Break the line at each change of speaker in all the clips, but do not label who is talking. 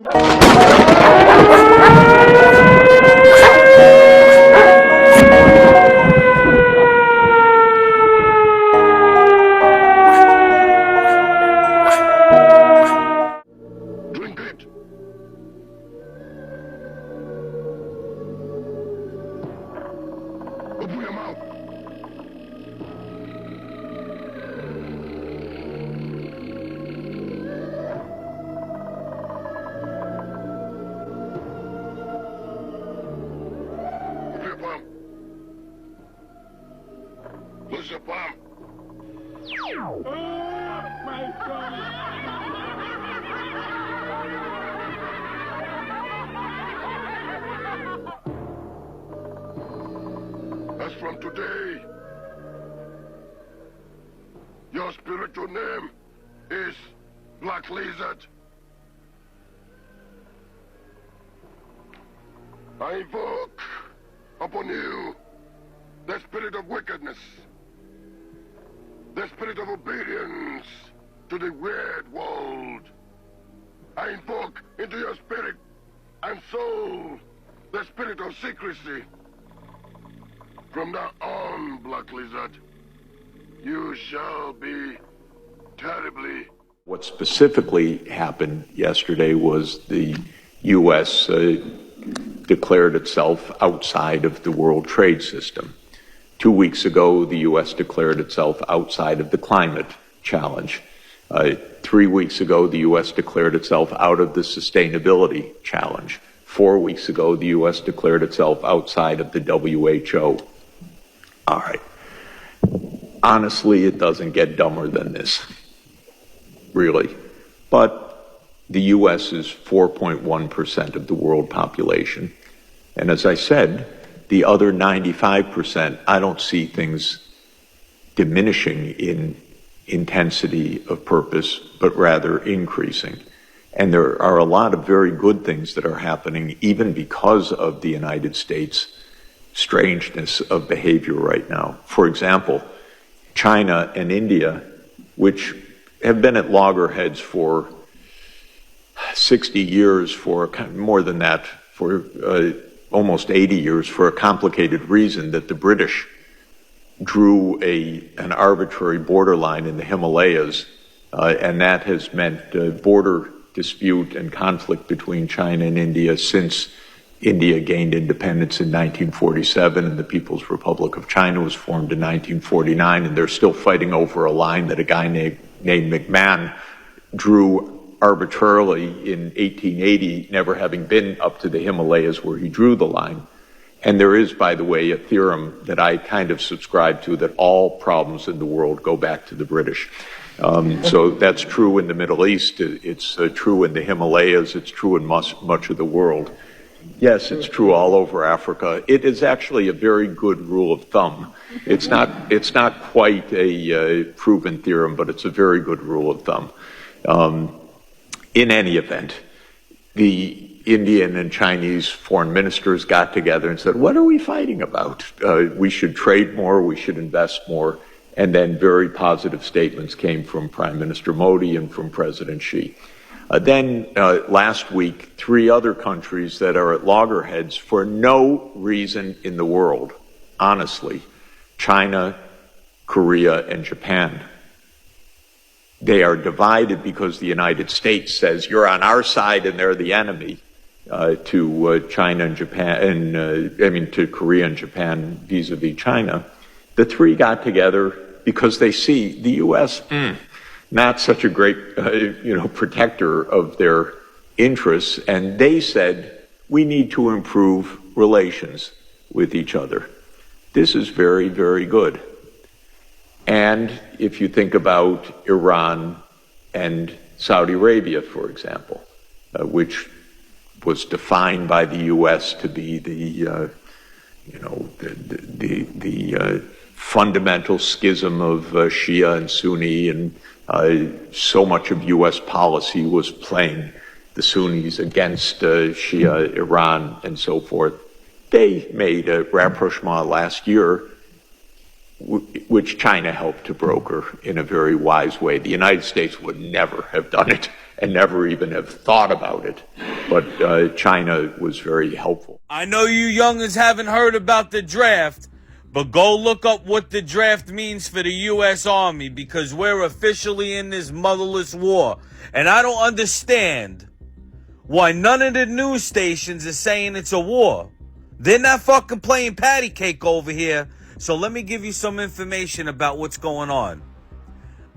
Drink it. Open your mouth. Open your palm. Close your palm.
My God.
As from today, your spiritual name is Black Lizard. I invoke upon you the spirit of wickedness, the spirit of obedience to the weird world. I invoke into your spirit and soul the spirit of secrecy. From now on, Black Lizard, you shall be terribly...
What specifically happened yesterday was the U.S. Declared itself outside of the World Trade System. 2 weeks ago, the U.S. declared itself outside of the climate challenge. 3 weeks ago, the U.S. declared itself out of the sustainability challenge. 4 weeks ago, the U.S. declared itself outside of the WHO. All right. Honestly, it doesn't get dumber than this, really. But the U.S. is 4.1% of the world population. And as I said, the other 95%, I don't see things diminishing in intensity of purpose, but rather increasing. And there are a lot of very good things that are happening, even because of the United States' strangeness of behavior right now. For example, China and India, which have been at loggerheads for 60 years, for more than that, for almost 80 years, for a complicated reason that the British drew an arbitrary borderline in the Himalayas, and that has meant border dispute and conflict between China and India since India gained independence in 1947 and the People's Republic of China was formed in 1949, and they're still fighting over a line that a guy named McMahon drew arbitrarily in 1880, never having been up to the Himalayas where he drew the line. And there is, by the way, a theorem that I kind of subscribe to, that all problems in the world go back to the British. So that's true in the Middle East, it's true in the Himalayas, it's true in much of the world. Yes, it's true all over Africa. It is actually a very good rule of thumb. It's not quite a proven theorem, but it's a very good rule of thumb. In any event, the Indian and Chinese foreign ministers got together and said, what are we fighting about? We should trade more, we should invest more. And then very positive statements came from Prime Minister Modi and from President Xi. Then last week, 3 other countries that are at loggerheads for no reason in the world, honestly, China, Korea, and Japan. They are divided because the United States says you're on our side and they're the enemy to China and Japan, and to Korea and Japan vis-a-vis China. The 3 got together because they see the U.S. Not such a great, protector of their interests, and they said we need to improve relations with each other. This is very, very good. And if you think about Iran and Saudi Arabia, for example, which was defined by the U.S. to be the fundamental schism of Shia and Sunni, and so much of U.S. policy was playing the Sunnis against Shia, Iran, and so forth. They made a rapprochement last year, which China helped to broker in a very wise way. The United States would never have done it and never even have thought about it. But China was very helpful.
I know you youngins haven't heard about the draft, but go look up what the draft means for the U.S. Army, because we're officially in this motherless war. And I don't understand why none of the news stations are saying it's a war. They're not fucking playing patty cake over here. So let me give you some information about what's going on.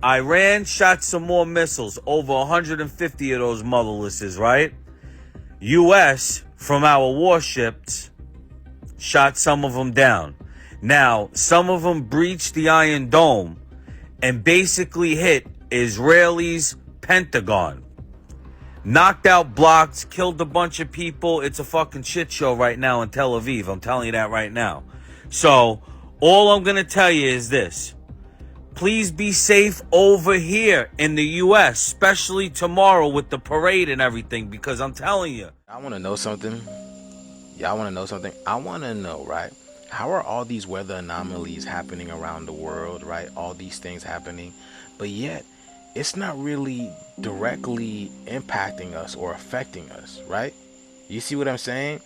Iran shot some more missiles, over 150 of those motherlesses, right? U.S., from our warships, shot some of them down. Now, some of them breached the Iron Dome and basically hit Israelis' Pentagon. Knocked out blocks, killed a bunch of people. It's a fucking shit show right now in Tel Aviv. I'm telling you that right now. So, all I'm going to tell you is this. Please be safe over here in the U.S., especially tomorrow with the parade and everything, because I'm telling you.
I want to know something. Y'all want to know something? I want to know, right? How are all these weather anomalies happening around the world, right? All these things happening, but yet it's not really directly impacting us or affecting us, right? You see what I'm saying?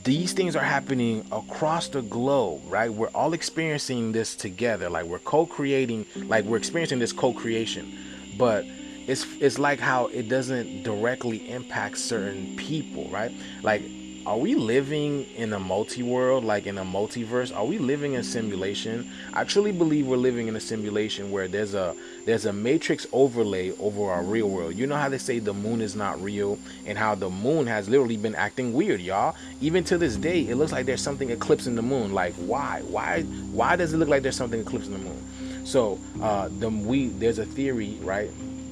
These things are happening across the globe, right? We're all experiencing this together, like we're co-creating, like we're experiencing this co-creation, but it's like how it doesn't directly impact certain people, right? Like, are we living in a multi-world, like in a multiverse? Are we living in simulation? I truly believe we're living in a simulation where there's a matrix overlay over our real world. You know how they say the moon is not real, and how the moon has literally been acting weird, y'all. Even to this day, it looks like there's something eclipsing the moon. Like, why does it look like there's something eclipsing the moon? So there's a theory, right?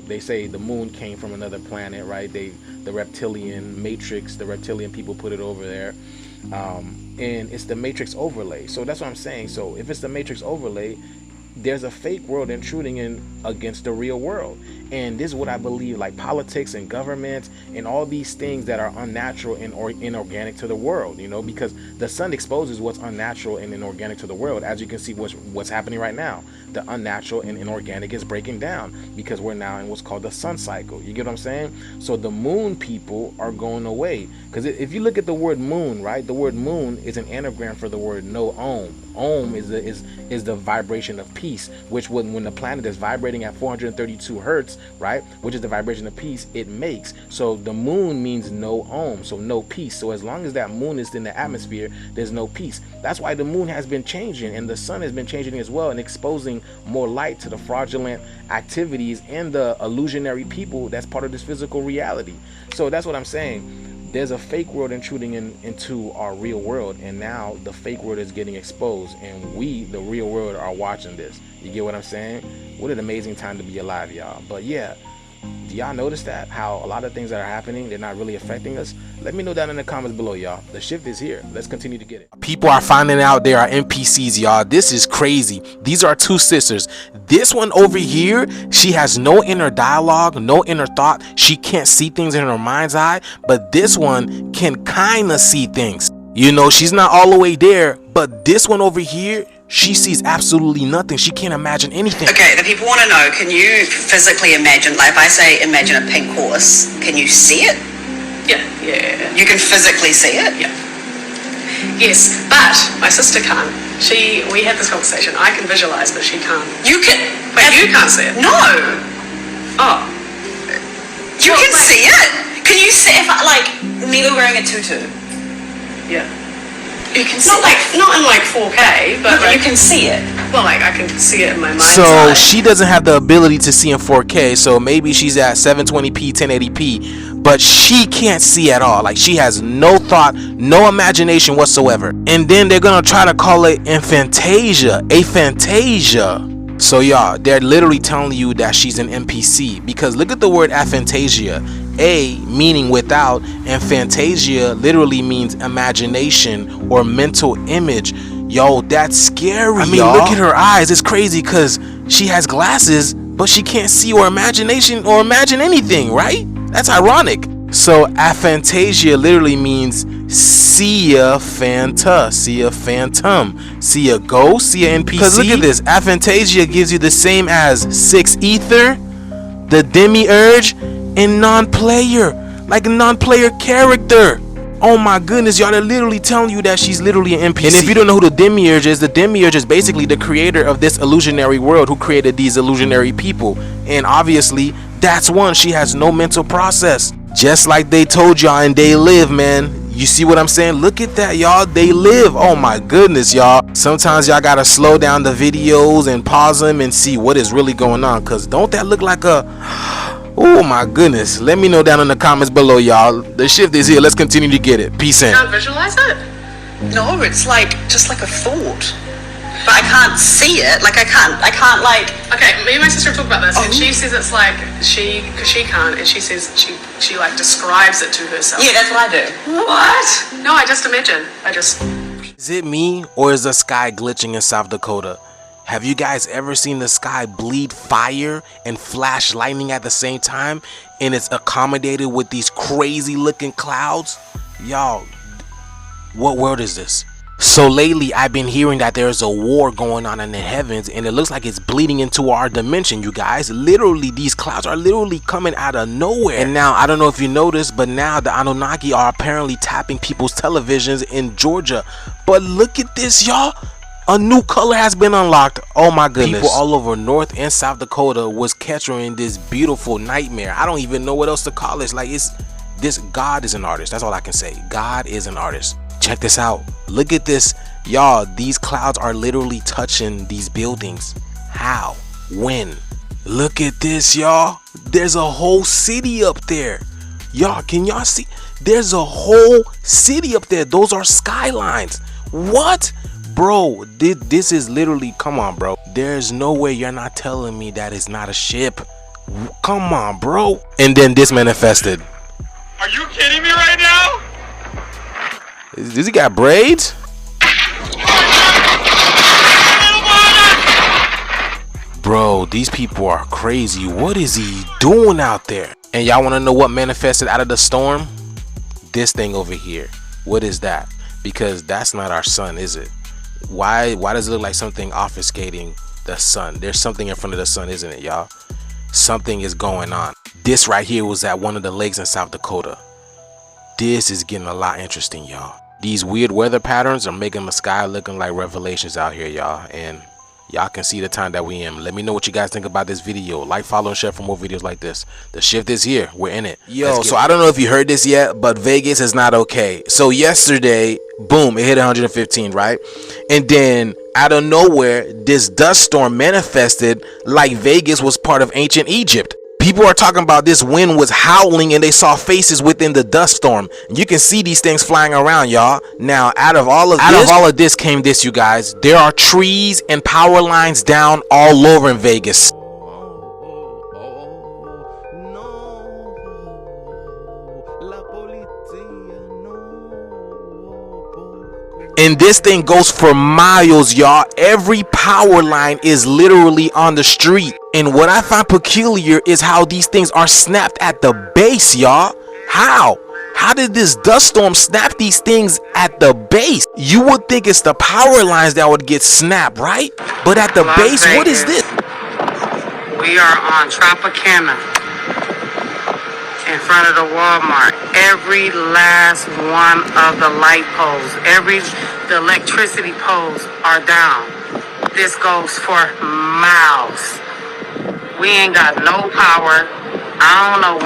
They say the moon came from another planet, right? The reptilian matrix, the reptilian people put it over there, and it's the matrix overlay. So that's what I'm saying. So if it's the matrix overlay, there's a fake world intruding in against the real world. And this is what I believe, like politics and government and all these things that are unnatural and inorganic to the world, you know, because the sun exposes what's unnatural and inorganic to the world. As you can see what's happening right now, the unnatural and inorganic is breaking down because we're now in what's called the sun cycle. You get what I'm saying? So the moon people are going away, because if you look at the word moon, right, the word moon is an anagram for the word no om. Om is the vibration of peace, which when the planet is vibrating at 432 hertz, right, which is the vibration of peace, it makes. So the moon means no om, so no peace. So as long as that moon is in the atmosphere, there's no peace. That's why the moon has been changing, and the sun has been changing as well, and exposing more light to the fraudulent activities and the illusionary people that's part of this physical reality. So that's what I'm saying. There's a fake world intruding into our real world, and now the fake world is getting exposed, and we, the real world, are watching this. You get what I'm saying? What an amazing time to be alive, y'all. But yeah, do y'all notice that? How a lot of things that are happening, they're not really affecting us? Let me know down in the comments below, y'all. The shift is here. Let's continue to get it. People are finding out there are NPCs, y'all. This is crazy. These are two sisters. This one over here, she has no inner dialogue, no inner thought. She can't see things in her mind's eye, but this one can kind of see things. You know, she's not all the way there, but this one over here, she sees absolutely nothing. She can't imagine anything.
Okay, the people want to know, can you physically imagine, like if I say imagine a pink horse, can you see it?
Yeah.
You can physically see it?
Yeah. Yes, but my sister can't. We had this conversation. I can visualize, but she can't.
You can...
But you can't see it?
No!
Oh.
You can see it? Can you see if I, like, Mila wearing a tutu?
Yeah.
You can see
Not in like 4K, but like,
you can see it.
Well, like I can see it in my mind's
So
eye.
she doesn't have the ability to see in 4K, so maybe she's at 720p, 1080p, but she can't see at all. Like, she has no thought, no imagination whatsoever. And then they're gonna try to call it aphantasia. So y'all, they're literally telling you that she's an NPC, because look at the word aphantasia. A meaning without, and fantasia literally means imagination or mental image. Yo, that's scary. I mean, look at her eyes. It's crazy because she has glasses, but she can't see or imagine anything, right? That's ironic. So aphantasia literally means see a phantom, see a ghost, see a NPC. Because look at this, aphantasia gives you the same as 6 ether, the demiurge, and non-player, like a non-player character. Oh my goodness, y'all, they're literally telling you that she's literally an NPC. And if you don't know who the Demiurge is basically the creator of this illusionary world, who created these illusionary people. And obviously, that's one, she has no mental process. Just like they told y'all in They Live, man. You see what I'm saying? Look at that, y'all. They live. Oh my goodness, y'all. Sometimes y'all gotta slow down the videos and pause them and see what is really going on. Cause don't that look like a... Oh my goodness. Let me know down in the comments below, y'all. The shift is here. Let's continue to get it. Peace in.
Can't visualize it?
No, it's like just like a thought, but I can't see it. Like I can't like.
Okay, me and my sister talk about this, and she says it's like because she can't, and she says she like describes it to herself.
Yeah, that's what I do.
What? No, I just imagine.
Is it me, or is the sky glitching in South Dakota? Have you guys ever seen the sky bleed fire and flash lightning at the same time, and it's accommodated with these crazy looking clouds? Y'all, what world is this? So lately I've been hearing that there's a war going on in the heavens, and it looks like it's bleeding into our dimension, you guys. Literally, these clouds are literally coming out of nowhere. And now, I don't know if you noticed, but now the Anunnaki are apparently tapping people's televisions in Georgia. But look at this, y'all. A new color has been unlocked. Oh my goodness. People all over North and South Dakota was capturing this beautiful nightmare. I don't even know what else to call this. Like, God is an artist. That's all I can say. God is an artist. Check this out. Look at this. Y'all, these clouds are literally touching these buildings. How? When? Look at this, y'all. There's a whole city up there. Y'all, can y'all see? There's a whole city up there. Those are skylines. What? Bro, this is literally, come on, bro. There's no way you're not telling me that it's not a ship. Come on, bro. And then this manifested.
Are you kidding me right now?
Does he got braids? Bro, these people are crazy. What is he doing out there? And y'all want to know what manifested out of the storm? This thing over here. What is that? Because that's not our sun, is it? Why does it look like something obfuscating the sun? There's something in front of the sun, isn't it, y'all? Something is going on. This right here was at one of the lakes in South Dakota. This is getting a lot interesting, y'all. These weird weather patterns are making the sky looking like Revelations out here, y'all. And y'all can see the time that we in. Let me know what you guys think about this video. Like, follow, and share for more videos like this. The shift is here. We're in it. Yo, so I don't know if you heard this yet, but Vegas is not okay. So yesterday, boom, it hit 115, right? And then out of nowhere, this dust storm manifested like Vegas was part of ancient Egypt. People are talking about this wind was howling and they saw faces within the dust storm. You can see these things flying around, y'all. Now, out of all of this came this, you guys. There are trees and power lines down all over in Vegas. And this thing goes for miles, y'all. Every power line is literally on the street. And what I find peculiar is how these things are snapped at the base, y'all. How? How did this dust storm snap these things at the base? You would think it's the power lines that would get snapped, right? But at the base, what is this?
We are on Tropicana in front of the Walmart. Every last one of the light poles, the electricity poles are down. This goes for miles. We ain't got no power. I don't know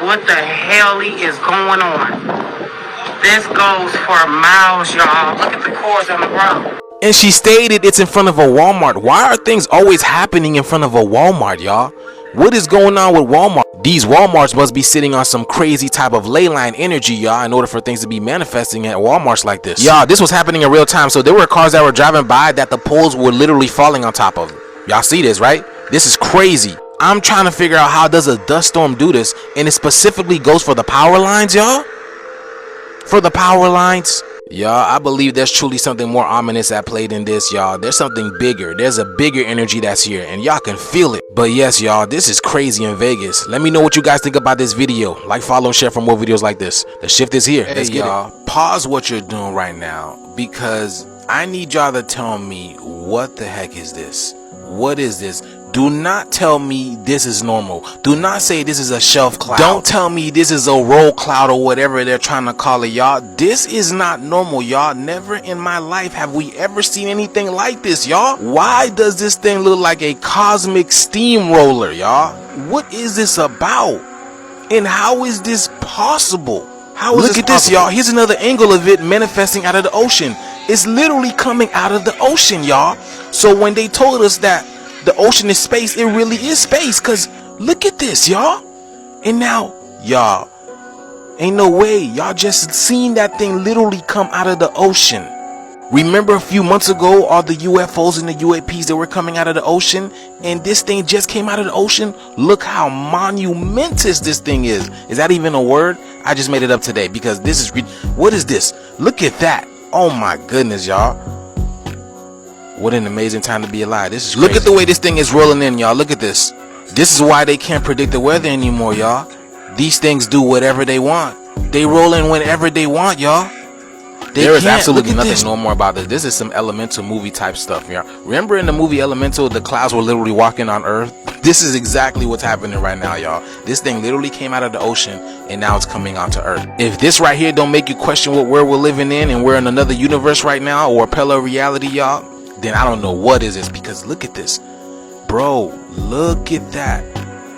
what the hell is going on. This goes for miles, y'all. Look at the cords on the ground.
And she stated it's in front of a Walmart. Why are things always happening in front of a Walmart, y'all? What is going on with Walmart? These Walmarts must be sitting on some crazy type of ley line energy, y'all, in order for things to be manifesting at Walmarts like this. Y'all, this was happening in real time. So there were cars that were driving by that the poles were literally falling on top of them. Y'all see this, right? This is crazy. I'm trying to figure out how does a dust storm do this, and it specifically goes for the power lines, y'all. For the power lines. Y'all, I believe there's truly something more ominous at play than this, y'all. There's something bigger. There's a bigger energy that's here, and y'all can feel it. But yes, y'all, this is crazy in Vegas. Let me know what you guys think about this video. Like, follow, and share for more videos like this. The shift is here. Let's get it. Pause what you're doing right now, because I need y'all to tell me what the heck is this? What is this? Do not tell me this is normal. Do not say this is a shelf cloud. Don't tell me this is a roll cloud or whatever they're trying to call it, y'all. This is not normal, y'all. Never in my life have we ever seen anything like this, y'all. Why does this thing look like a cosmic steamroller, y'all? What is this about? And how is this possible? How is Look at this, y'all. Here's another angle of it manifesting out of the ocean. It's literally coming out of the ocean, y'all. So when they told us that the ocean is space, it really is space, because look at this, y'all. And now, y'all, ain't no way y'all just seen that thing literally come out of the ocean. Remember a few months ago, all the UFOs and the UAPs that were coming out of the ocean, and this thing just came out of the ocean? Look how monumentous this thing is. Is that even a word? I just made it up today because this is, what is this? Look at that. Oh my goodness, y'all. What an amazing time to be alive. This is crazy. Look at the way this thing is rolling in, y'all. Look at this. This is why they can't predict the weather anymore, y'all. These things do whatever they want. They roll in whenever they want, y'all. There is absolutely nothing normal about this. This is some Elemental movie type stuff, y'all. Remember in the movie Elemental, the clouds were literally walking on Earth? This is exactly what's happening right now, y'all. This thing literally came out of the ocean and now it's coming onto Earth. If this right here don't make you question where we're living in and we're in another universe right now or a parallel reality, y'all, then I don't know what is this, because look at this. Bro, look at that.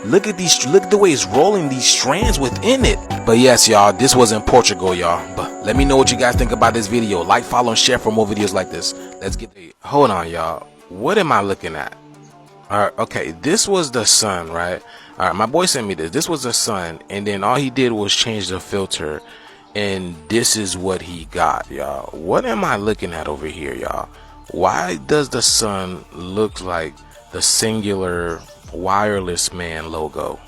Look at these, look at the way it's rolling these strands within it. But yes, y'all, this was in Portugal, y'all. But let me know what you guys think about this video. Like, follow, and share for more videos like this. Let's get, hold on, y'all. What am I looking at? All right, okay, this was the sun, right? All right, my boy sent me this. This was the sun, and then all he did was change the filter, and this is what he got, y'all. What am I looking at over here, y'all? Why does the sun look like the singular wireless man logo?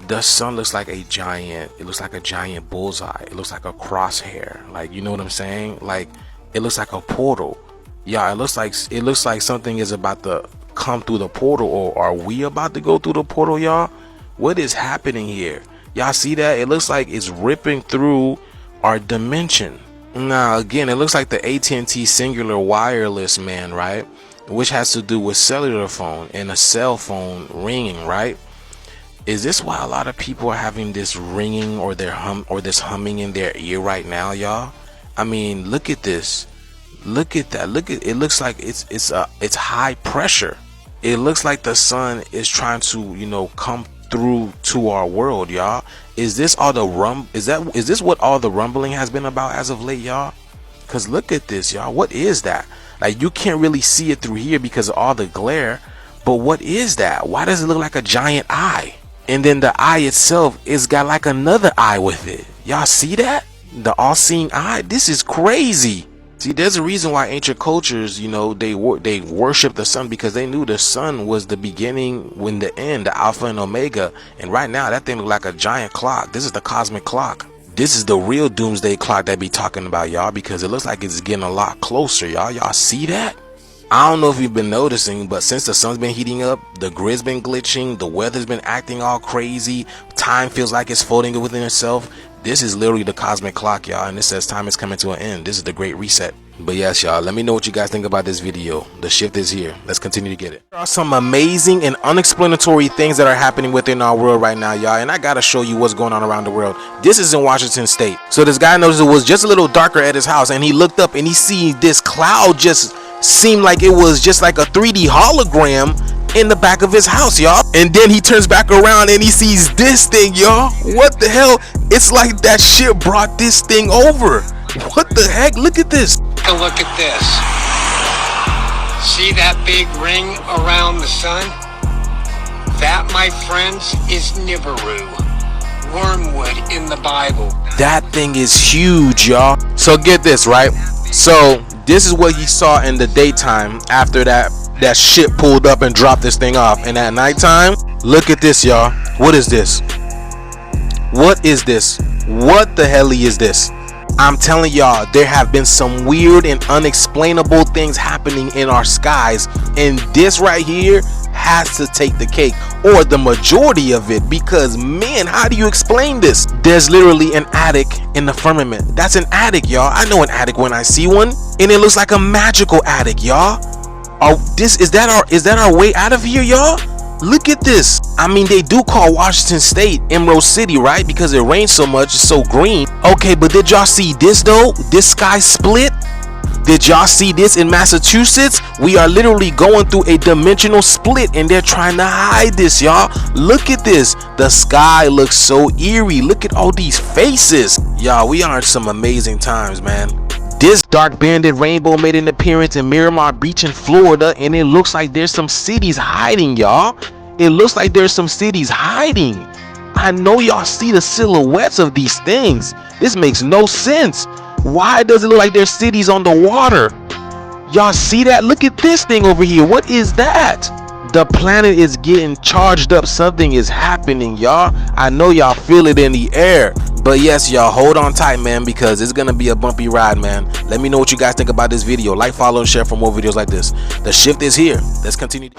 The sun looks like a giant, it looks like a giant bullseye. It looks like a crosshair. Like, you know what I'm saying? Like, it looks like a portal. Yeah, it looks like something is about to come through the portal, or are we about to go through the portal, y'all? What is happening here? Y'all see that? It looks like it's ripping through our dimension. Now, again, it looks like the AT&T singular wireless man, right? Which has to do with cellular phone and a cell phone ringing, right? Is this why a lot of people are having this ringing or this humming in their ear right now, y'all? I mean, look at this. Look at that. Look at it. Looks like it's high pressure. It looks like the sun is trying to, you know, come through to our world, y'all. Is this all the is this what all the rumbling has been about as of late, y'all? Cause look at this, y'all. What is that? Like, you can't really see it through here because of all the glare, but what is that? Why does it look like a giant eye? And then the eye itself is got like another eye with it. Y'all see that? The all-seeing eye. This is crazy. See, there's a reason why ancient cultures, you know, they worship the sun, because they knew the sun was the beginning when the end, the alpha and omega. And right now that thing look like a giant clock. This is the cosmic clock. This is the real doomsday clock that be talking about, y'all, because it looks like it's getting a lot closer, y'all. Y'all see that? I don't know if you've been noticing, but since the sun's been heating up, the grid's been glitching, the weather's been acting all crazy, time feels like it's folding within itself. This is literally the cosmic clock, y'all, and it says time is coming to an end. This is the great reset. But yes, y'all, let me know what you guys think about this video. The shift is here. Let's continue to get it. There are some amazing and unexplanatory things that are happening within our world right now, y'all, and I gotta show you what's going on around the world. This is in Washington State. So this guy noticed it was just a little darker at his house, and he looked up and he seen this cloud just seemed like it was just like a 3D hologram in the back of his house, y'all. And then he turns back around and he sees this thing, y'all. What the hell? It's like that shit brought this thing over. What the heck? Look at this.
Take a look at this. See that big ring around the sun? That, my friends, is Nibiru, wormwood in the Bible.
That thing is huge, y'all. So get this, right? So this is what he saw in the daytime after that shit pulled up and dropped this thing off. And at nighttime, look at this, y'all. What is this? What is this? What the hell is this? I'm telling y'all, there have been some weird and unexplainable things happening in our skies, and this right here has to take the cake, or the majority of it, because man, how do you explain this? There's literally an attic in the firmament. That's an attic, y'all. I know an attic when I see one, and it looks like a magical attic, y'all. Is that our way out of here, y'all? Look at this. I mean, they do call Washington State Emerald City, right? Because it rains so much, it's so green. Okay, but did y'all see this though? This sky split? Did y'all see this in Massachusetts? We are literally going through a dimensional split and they're trying to hide this, y'all. Look at this. The sky looks so eerie. Look at all these faces. Y'all, we are in some amazing times, man. This dark banded rainbow made an appearance in Miramar Beach in Florida, and it looks like there's some cities hiding, y'all. It looks like there's some cities hiding. I know y'all see the silhouettes of these things. This makes no sense. Why does it look like there's cities on the water? Y'all see that? Look at this thing over here. What is that? The planet is getting charged up. Something is happening, y'all. I know y'all feel it in the air. But yes, y'all, hold on tight, man, because it's gonna be a bumpy ride, man. Let me know what you guys think about this video. Like, follow, and share for more videos like this. The shift is here. Let's continue.